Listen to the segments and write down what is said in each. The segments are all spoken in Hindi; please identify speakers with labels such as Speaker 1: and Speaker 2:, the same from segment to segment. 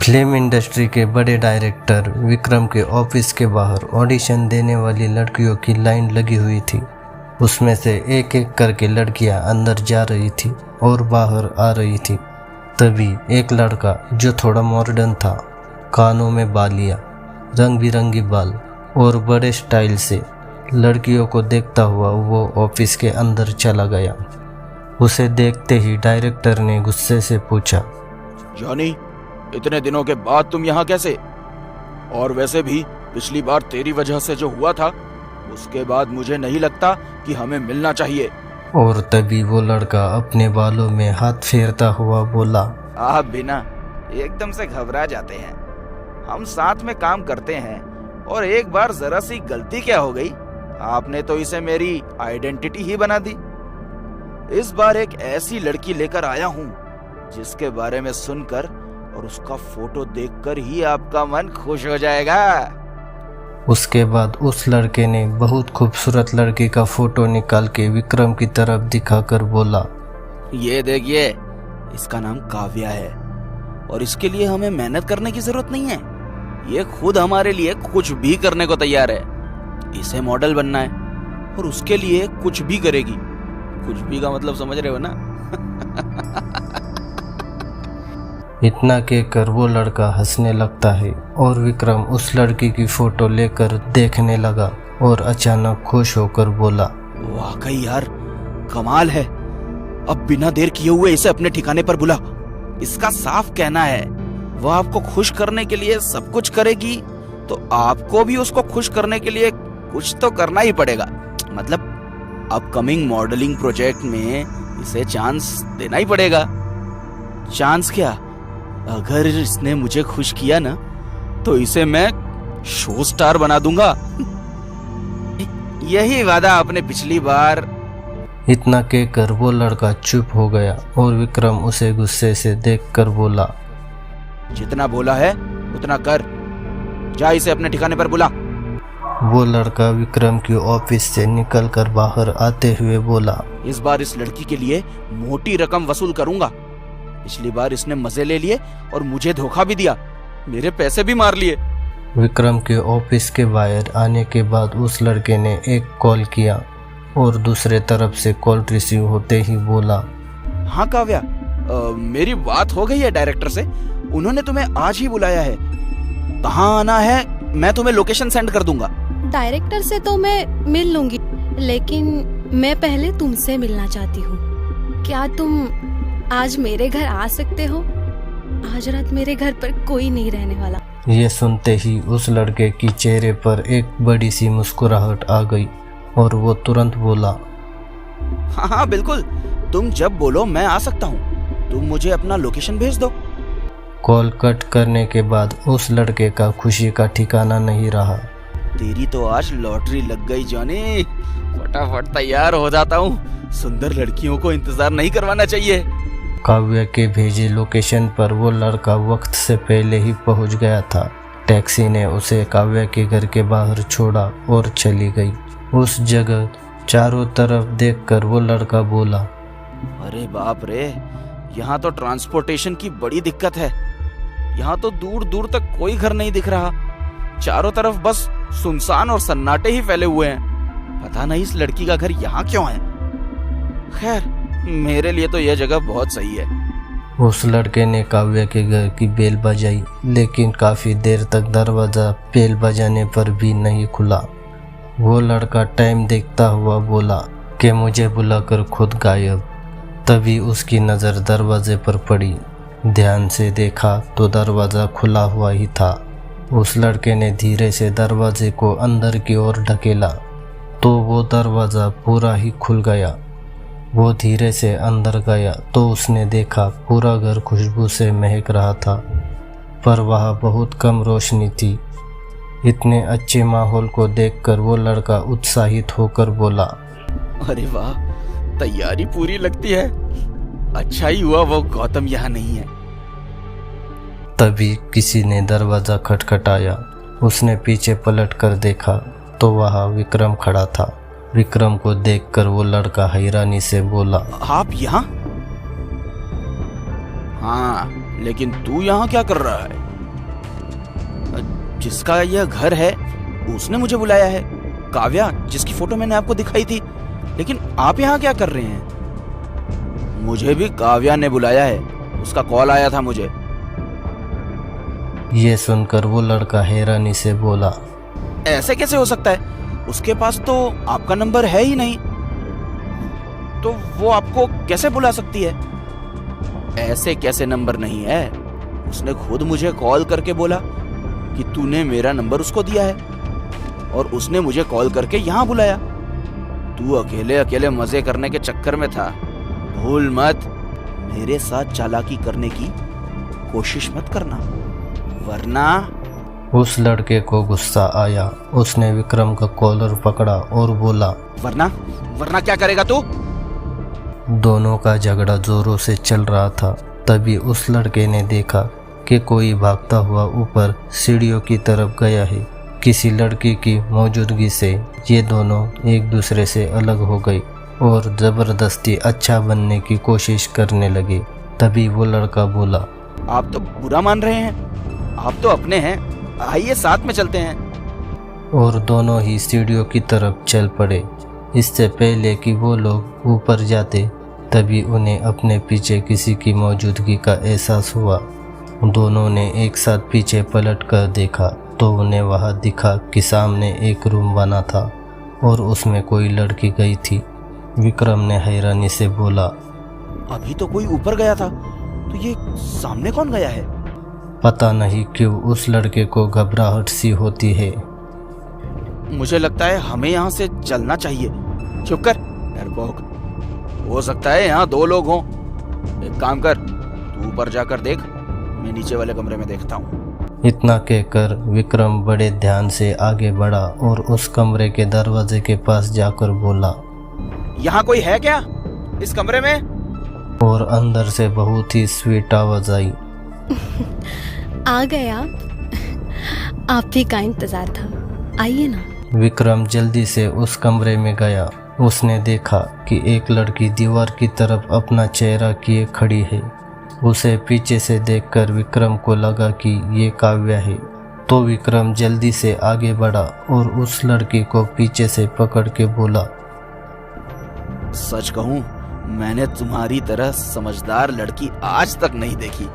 Speaker 1: फिल्म इंडस्ट्री के बड़े डायरेक्टर विक्रम के ऑफिस के बाहर ऑडिशन देने वाली लड़कियों की लाइन लगी हुई थी। उसमें से एक एक करके लड़कियां अंदर जा रही थी और बाहर आ रही थी। तभी एक लड़का जो थोड़ा मॉडर्न था, कानों में बालियां, रंग बिरंगी बाल और बड़े स्टाइल से लड़कियों को देखता हुआ वो ऑफिस के अंदर चला गया। उसे देखते ही डायरेक्टर ने गुस्से से पूछा,
Speaker 2: जॉनी, इतने दिनों के बाद तुम यहाँ कैसे? और वैसे भी पिछली बार तेरी वजह से जो हुआ था, उसके बाद मुझे नहीं लगता कि हमें मिलना चाहिए।
Speaker 1: और तभी वो लड़का अपने बालों में हाथ फेरता हुआ बोला,
Speaker 2: आप भी ना एकदम से घबरा जाते हैं। हम साथ में काम करते हैं और एक बार जरा सी गलती क्या हो गई, आपने तो इसे मेरी आइडेंटिटी ही बना दी। इस बार एक ऐसी लड़की लेकर आया हूँ जिसके बारे में सुनकर और उसका फोटो देखकर ही आपका मन खुश हो जाएगा।
Speaker 1: उसके बाद उस लड़के ने बहुत खूबसूरत लड़की का फोटो निकाल के विक्रम की तरफ दिखाकर बोला,
Speaker 2: ये देखिए, इसका नाम काव्या है और इसके लिए हमें मेहनत करने की जरूरत नहीं है। ये खुद हमारे लिए कुछ भी करने को तैयार है। इसे मॉडल बनना है और उसके लिए कुछ भी करेगी। कुछ भी का मतलब समझ रहे हो ना?
Speaker 1: इतना कहकर वो लड़का हंसने लगता है और विक्रम उस लड़की की फोटो लेकर देखने लगा और अचानक खुश होकर बोला,
Speaker 2: वाकई यार, कमाल है। अब बिना देर किए हुए इसे अपने ठिकाने पर बुला। इसका साफ कहना है वह आपको खुश करने के लिए सब कुछ करेगी, तो आपको भी उसको खुश करने के लिए कुछ तो करना ही पड़ेगा। मतलब अपकमिंग मॉडलिंग प्रोजेक्ट में इसे चांस देना ही पड़ेगा। चांस क्या, अगर इसने मुझे खुश किया ना, तो इसे मैं शो स्टार बना दूंगा। यही वादा आपने पिछली बार।
Speaker 1: इतना कहकर वो लड़का चुप हो गया और विक्रम उसे गुस्से से देखकर बोला,
Speaker 2: जितना बोला है उतना कर। जा इसे अपने ठिकाने पर बुला।
Speaker 1: वो लड़का विक्रम की ऑफिस से निकलकर बाहर आते हुए बोला,
Speaker 2: इस बार इस लड़की के लिए मोटी रकम वसूल करूंगा। पिछली बार इसने मजे ले लिए और मुझे धोखा भी दिया, मेरे पैसे भी मार लिए।
Speaker 1: विक्रम के ऑफिस के बाहर आने के बाद उस लड़के ने एक कॉल किया और दूसरे तरफ से कॉल रिसीव होते ही बोला,
Speaker 2: हाँ काव्या, मेरी बात हो गई है डायरेक्टर से। उन्होंने तुम्हें आज ही बुलाया है। कहाँ आना है मैं तुम्हें लोकेशन सेंड कर दूंगा।
Speaker 3: डायरेक्टर से तो मैं मिल लूंगी, लेकिन मैं पहले तुमसे मिलना चाहती हूँ। क्या तुम आज मेरे घर आ सकते हो? आज रात मेरे घर पर कोई नहीं रहने वाला।
Speaker 1: ये सुनते ही उस लड़के की चेहरे पर एक बड़ी सी मुस्कुराहट आ गई और वो तुरंत बोला,
Speaker 2: हाँ हाँ बिल्कुल, तुम जब बोलो मैं आ सकता हूँ। तुम मुझे अपना लोकेशन भेज दो।
Speaker 1: कॉल कट करने के बाद उस लड़के का खुशी का ठिकाना नहीं रहा।
Speaker 2: तेरी तो आज लॉटरी लग गई जॉनी। फटाफट तैयार हो जाता हूँ। सुंदर लड़कियों को इंतजार नहीं करवाना चाहिए।
Speaker 1: काव्या के भेजे लोकेशन पर वो लड़का वक्त से पहले ही पहुंच गया था। टैक्सी ने उसे काव्या के घर के बाहर छोड़ा और चली गई। उस जगह चारों तरफ देखकर वो लड़का बोला,
Speaker 2: अरे बाप रे, यहाँ तो ट्रांसपोर्टेशन की बड़ी दिक्कत है। यहाँ तो दूर दूर तक कोई घर नहीं दिख रहा। चारों तरफ बस सुनसान और सन्नाटे ही फैले हुए हैं। पता नहीं इस लड़की का घर यहाँ क्यों है। खैर, मेरे लिए तो यह जगह बहुत सही है।
Speaker 1: उस लड़के ने काव्या के घर की बेल बजाई, लेकिन काफी देर तक दरवाजा बेल बजाने पर भी नहीं खुला। वो लड़का टाइम देखता हुआ बोला कि मुझे बुलाकर खुद गायब। तभी उसकी नज़र दरवाजे पर पड़ी। ध्यान से देखा तो दरवाज़ा खुला हुआ ही था। उस लड़के ने धीरे से दरवाजे को अंदर की ओर ढकेला तो वो दरवाज़ा पूरा ही खुल गया। वो धीरे से अंदर गया तो उसने देखा पूरा घर खुशबू से महक रहा था, पर वहाँ बहुत कम रोशनी थी। इतने अच्छे माहौल को देखकर वो लड़का उत्साहित होकर बोला,
Speaker 2: अरे वाह, तैयारी पूरी लगती है। अच्छा ही हुआ वो गौतम यहाँ नहीं है।
Speaker 1: तभी किसी ने दरवाज़ा खटखटाया। उसने पीछे पलट कर देखा तो वहाँ विक्रम खड़ा था। विक्रम को देखकर वो लड़का हैरानी से बोला,
Speaker 2: आप यहाँ? हाँ, लेकिन तू यहाँ क्या कर रहा है? जिसका यह घर है उसने मुझे बुलाया है। काव्या, जिसकी फोटो मैंने आपको दिखाई थी। लेकिन आप यहाँ क्या कर रहे हैं? मुझे भी काव्या ने बुलाया है, उसका कॉल आया था मुझे।
Speaker 1: ये सुनकर वो लड़का हैरानी से बोला,
Speaker 2: ऐसे कैसे हो सकता है? उसके पास तो आपका नंबर है ही नहीं, तो वो आपको कैसे बुला सकती है? ऐसे कैसे नंबर नहीं है? उसने खुद मुझे कॉल करके बोला कि तूने मेरा नंबर उसको दिया है और उसने मुझे कॉल करके यहाँ बुलाया। तू अकेले अकेले मजे करने के चक्कर में था। भूल मत, मेरे साथ चालाकी करने की कोशिश मत करना, वरना।
Speaker 1: उस लड़के को गुस्सा आया। उसने विक्रम का कॉलर पकड़ा और बोला,
Speaker 2: वरना क्या करेगा तू?
Speaker 1: दोनों का झगड़ा जोरों से चल रहा था। तभी उस लड़के ने देखा कि कोई भागता हुआ ऊपर सीढ़ियों की तरफ गया है। किसी लड़की की मौजूदगी से ये दोनों एक दूसरे से अलग हो गए और जबरदस्ती अच्छा बनने की कोशिश करने लगे। तभी वो लड़का बोला,
Speaker 2: आप तो बुरा मान रहे हैं, आप तो अपने हैं, आइए साथ में चलते हैं।
Speaker 1: और दोनों ही सीढ़ियों की तरफ चल पड़े। इससे पहले कि वो लोग ऊपर जाते, तभी उन्हें अपने पीछे किसी की मौजूदगी का एहसास हुआ। दोनों ने एक साथ पीछे पलट कर देखा तो उन्हें वहां दिखा कि सामने एक रूम बना था और उसमें कोई लड़की गई थी। विक्रम ने हैरानी से बोला,
Speaker 2: अभी तो कोई ऊपर गया था, तो ये सामने कौन गया है?
Speaker 1: पता नहीं क्यों उस लड़के को घबराहट सी होती है।
Speaker 2: मुझे लगता है हमें यहाँ से चलना चाहिए। चुप कर डरपोक, हो सकता है यहाँ दो लोग हों। एक काम कर, तू ऊपर जाकर देख, मैं नीचे वाले कमरे में देखता हूँ।
Speaker 1: इतना कहकर विक्रम बड़े ध्यान से आगे बढ़ा और उस कमरे के दरवाजे के पास जाकर बोला,
Speaker 2: यहाँ कोई है क्या इस कमरे में?
Speaker 1: और अंदर से बहुत ही स्वीट आवाज आई,
Speaker 3: आ गए आप ही का इंतजार था, आइए ना।
Speaker 1: विक्रम जल्दी से उस कमरे में गया। उसने देखा कि एक लड़की दीवार की तरफ अपना चेहरा किए खड़ी है। उसे पीछे से देखकर विक्रम को लगा कि ये काव्या है, तो विक्रम जल्दी से आगे बढ़ा और उस लड़की को पीछे से पकड़ के बोला,
Speaker 2: सच कहूँ, मैंने तुम्हारी तरह समझदार लड़की आज तक नहीं देखी,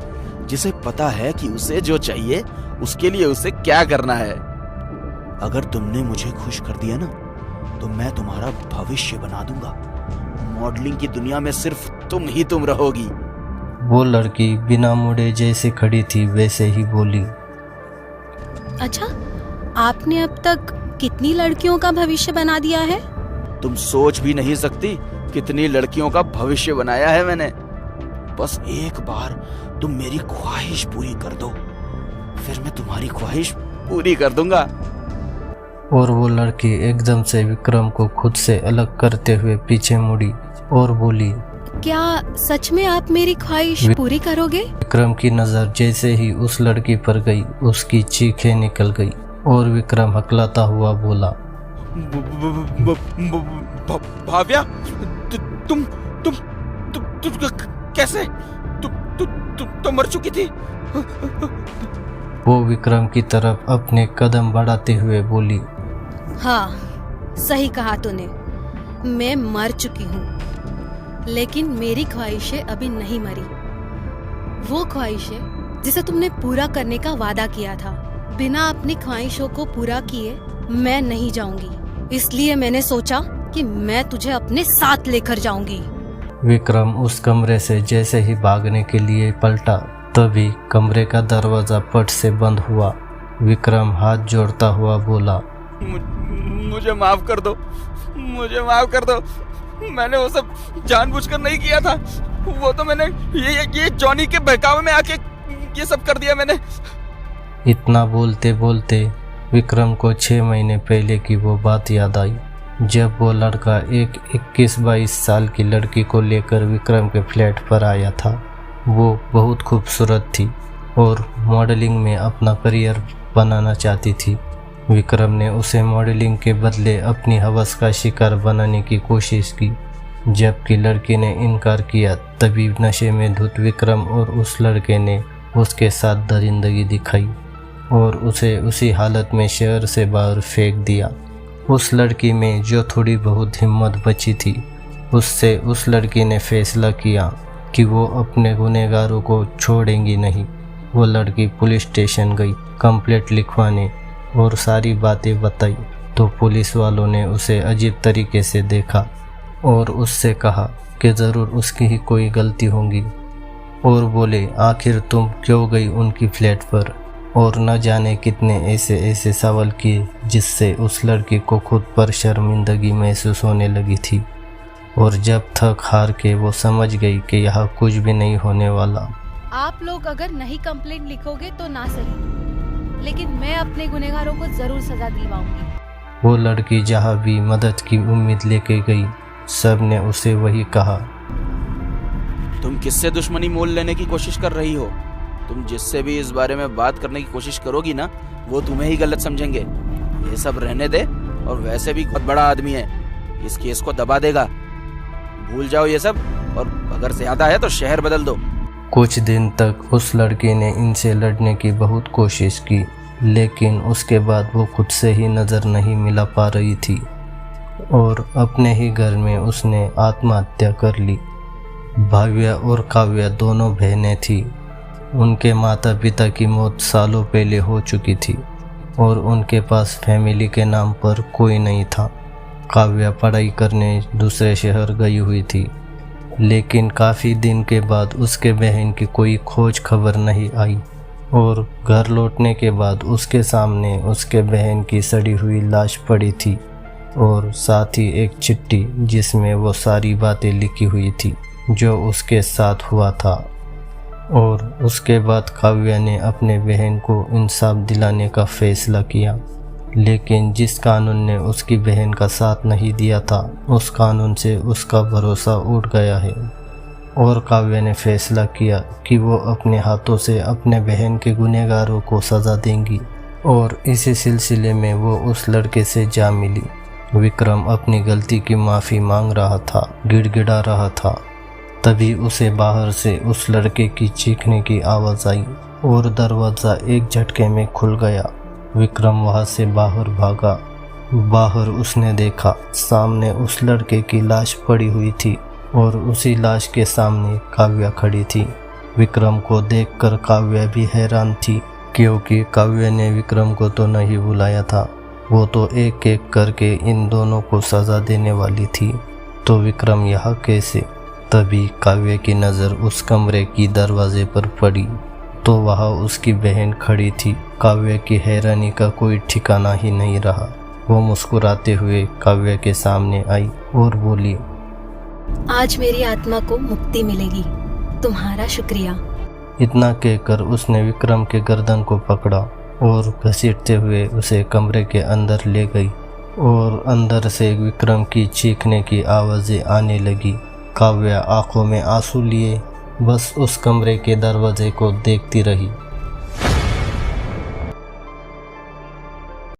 Speaker 2: जिसे पता है कि उसे जो चाहिए उसके लिए उसे क्या करना है। अगर तुमने मुझे खुश कर दिया ना, तो मैं तुम्हारा भविष्य बना दूंगा। मॉडलिंग की दुनिया में सिर्फ तुम ही तुम रहोगी।
Speaker 1: वो लड़की बिना मुड़े जैसे खड़ी थी वैसे ही बोली,
Speaker 3: अच्छा, आपने अब तक कितनी लड़कियों का भविष्य बना दिया है?
Speaker 2: तुम सोच भी नहीं सकती कितनी लड़कियों का भविष्य बनाया है मैंने। बस एक बार तुम मेरी ख्वाहिश पूरी कर दो, फिर मैं तुम्हारी ख्वाहिश पूरी कर दूंगा।
Speaker 1: और वो लड़की एकदम से विक्रम को खुद से अलग करते हुए पीछे मुड़ी और बोली,
Speaker 3: क्या सच में आप मेरी ख्वाहिश पूरी करोगे?
Speaker 1: विक्रम की नजर जैसे ही उस लड़की पर गई, उसकी चीखें निकल गई और विक्रम हकलाता हुआ बोला,
Speaker 2: भाव्या, तुम कैसे? तुम मर चुकी थी।
Speaker 1: वो विक्रम की तरफ अपने कदम बढ़ाते हुए बोली,
Speaker 3: हाँ, सही कहा तूने, मैं मर चुकी हूँ, लेकिन मेरी ख्वाहिशें अभी नहीं मरी। वो ख्वाहिशें जिसे तुमने पूरा करने का वादा किया था, बिना अपनी ख्वाहिशों को पूरा किए मैं नहीं जाऊंगी। इसलिए मैंने सोचा कि मैं तुझे अपने साथ लेकर जाऊंगी।
Speaker 1: विक्रम उस कमरे से जैसे ही भागने के लिए पलटा, तभी कमरे का दरवाजा पट से बंद हुआ। विक्रम हाथ जोड़ता हुआ बोला,
Speaker 2: मुझे माफ कर दो, मुझे माफ कर दो। मैंने वो सब जानबूझकर नहीं किया था। वो तो मैंने ये जॉनी के बहकावे में आके ये सब कर दिया मैंने।
Speaker 1: इतना बोलते बोलते विक्रम को 6 महीने पहले की वो बात याद आई, जब वो लड़का एक 21-22 साल की लड़की को लेकर विक्रम के फ्लैट पर आया था। वो बहुत खूबसूरत थी और मॉडलिंग में अपना करियर बनाना चाहती थी। विक्रम ने उसे मॉडलिंग के बदले अपनी हवस का शिकार बनाने की कोशिश की। जबकि लड़की ने इनकार किया, तभी नशे में धुत विक्रम और उस लड़के ने उसके साथ दरिंदगी दिखाई। और उसे उसी हालत में शहर से बाहर फेंक दिया। उस लड़की में जो थोड़ी बहुत हिम्मत बची थी, उससे उस लड़की ने फैसला किया कि वो अपने गुनहगारों को छोड़ेंगी नहीं। वो लड़की पुलिस स्टेशन गई कंप्लेंट लिखवाने और सारी बातें बताई तो पुलिस वालों ने उसे अजीब तरीके से देखा और उससे कहा कि ज़रूर उसकी ही कोई गलती होगी और बोले आखिर तुम क्यों गई उनकी फ्लैट पर, और न जाने कितने ऐसे सवाल किए जिससे उस लड़की को खुद पर शर्मिंदगी महसूस होने लगी थी। और जब थक हार के वो समझ गई कि यहाँ कुछ भी नहीं होने वाला।
Speaker 3: आप लोग अगर नहीं कंप्लेंट लिखोगे तो ना सही, लेकिन मैं अपने गुनहगारों को जरूर सजा दिलवाऊंगी।
Speaker 1: वो लड़की जहाँ भी मदद की उम्मीद लेके गई, सब ने उसे वही कहा।
Speaker 2: तुम किससे दुश्मनी मोल लेने की कोशिश कर रही हो? तुम जिससे भी इस बारे में बात करने की कोशिश करोगी ना, वो तुम्हें ही गलत समझेंगे। ये सब रहने दे, और वैसे भी बहुत बड़ा आदमी है, इस केस को दबा देगा। भूल जाओ ये सब, और अगर ज्यादा है तो शहर बदल दो।
Speaker 1: कुछ दिन तक उस लड़की ने इनसे लड़ने की बहुत कोशिश की, लेकिन उसके बाद वो खुद से ही नज़र नहीं मिला पा रही थी और अपने ही घर में उसने आत्महत्या कर ली। भाव्या और काव्या दोनों बहनें थीं। उनके माता पिता की मौत सालों पहले हो चुकी थी और उनके पास फैमिली के नाम पर कोई नहीं था। काव्या पढ़ाई करने दूसरे शहर गई हुई थी, लेकिन काफ़ी दिन के बाद उसके बहन की कोई खोज खबर नहीं आई और घर लौटने के बाद उसके सामने उसके बहन की सड़ी हुई लाश पड़ी थी और साथ ही एक चिट्ठी जिसमें वो सारी बातें लिखी हुई थी जो उसके साथ हुआ था। और उसके बाद काव्या ने अपने बहन को इंसाफ दिलाने का फैसला किया, लेकिन जिस कानून ने उसकी बहन का साथ नहीं दिया था, उस कानून से उसका भरोसा उठ गया है। और काव्या ने फैसला किया कि वो अपने हाथों से अपने बहन के गुनहगारों को सज़ा देंगी। और इसी सिलसिले में वो उस लड़के से जा मिली। विक्रम अपनी गलती की माफ़ी मांग रहा था, गिड़गिड़ा रहा था। तभी उसे बाहर से उस लड़के की चीखने की आवाज़ आई और दरवाज़ा एक झटके में खुल गया। विक्रम वहाँ से बाहर भागा। बाहर उसने देखा सामने उस लड़के की लाश पड़ी हुई थी और उसी लाश के सामने काव्या खड़ी थी। विक्रम को देखकर काव्या भी हैरान थी, क्योंकि काव्या ने विक्रम को तो नहीं बुलाया था, वो तो एक एक करके इन दोनों को सज़ा देने वाली थी। तो विक्रम यहाँ कैसे? तभी काव्या की नज़र उस कमरे की दरवाजे पर पड़ी तो वहाँ उसकी बहन खड़ी थी। काव्या की हैरानी का कोई ठिकाना ही नहीं रहा। वो मुस्कुराते हुए काव्या के सामने आई और बोली,
Speaker 3: आज मेरी आत्मा को मुक्ति मिलेगी, तुम्हारा शुक्रिया।
Speaker 1: इतना कहकर उसने विक्रम के गर्दन को पकड़ा और घसीटते हुए उसे कमरे के अंदर ले गई और अंदर से विक्रम की चीखने की आवाज़ें आने लगी। काव्या आंखों में आंसू लिए बस उस कमरे के दरवाजे को देखती रही।